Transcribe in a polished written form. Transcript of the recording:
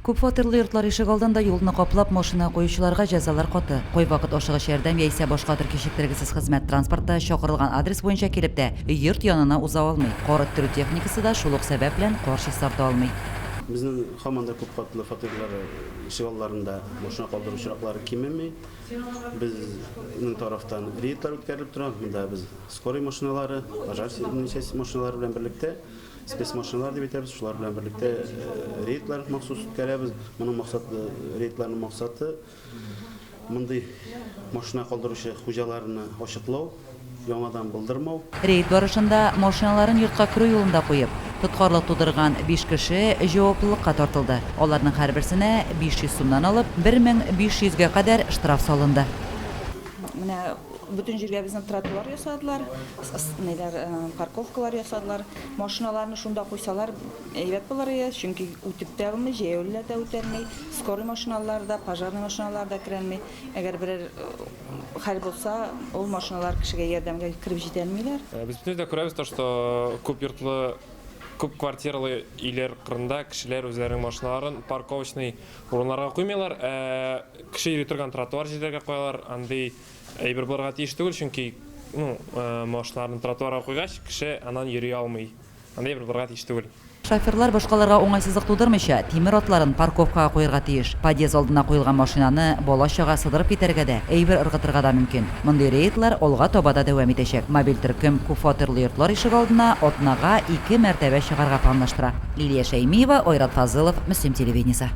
Көп фатирлы йортлар ишек алдында юлны каплап, машина коючыларга жазалар каты. Кой вакыт ошыгыш ярдәм яисә башка төр кичектергесез хезмәт транспорты чакырылган адрес буенча килеп тә йорт янына уза алмый. Кар өттерү техникасы да шул ук сәбәп белән каршы тарта алмый. Безнең һаман да күп катлы фатирлар ишек алларында машина калдыручылар кимеми. Безнең тарафтан рейдлар үткәрелеп тора. Монда без скорый машиналары, пожарный машиналары белән берлектә спец машиналар дип әйтәбез, шулар белән берлектә рейдлар махсус үткәрәбез. Моның максаты рейдларның максаты мондый машина калдыручы хуҗаларны ачыклау, яңадан булдырмау. Рейд барышында машиналарын йортка керү юлында куеп, тоткарлык тудырган 5 кеше җаваплылыкка тартылды. Аларның һәрберсенә 500 сумнан алып 1500-га кадәр штраф салынды. Менә бүтән җиргә безнең тротуар ясадылар, парковкалар ясадылар. Машиналарны шунда куйсалар, әйбәт булыр иде, чөнки үтеп тә алмый, җәяүлеләр дә үтәлмәй, скорый машиналар да, пожарный машиналар да керәлмәй. Әгәр берәр хәл булса, ул машиналар кешегә ярдәмгә кирип җитәлмиләр. Без бүтән дә күрәбез, что күп йортлы, күп квартиралы үйлер кырында кешеләр үзләренең машиналарын парковочный урыннарга куймыйлар, кеше йөри торган тротуар җирләргә куялар. Андый әйбер булырга тиеш түгел, чөнки машиналарны тротуарга куйгач, кеше аннан йөри алмый. Андый әйбер булырга тиеш түгел. Шоферлар башкаларга уңайсызлык тудырмыйча, тимер атларын парковкага куярга тиеш. Подъезд алдына куелган машинаны бала-чага сыдырып китәргә дә, әйбер ыргытырга да мөмкин. Мондый рейдлар алга таба да дәвам итәчәк. Мобиль төркем күп фатирлы йортлар ишек алдына атнага 2 мәртәбә чыгарга планлаштыра. Лилия Шәймиева, Айрат Фазылов, Мөслим телевидениесе.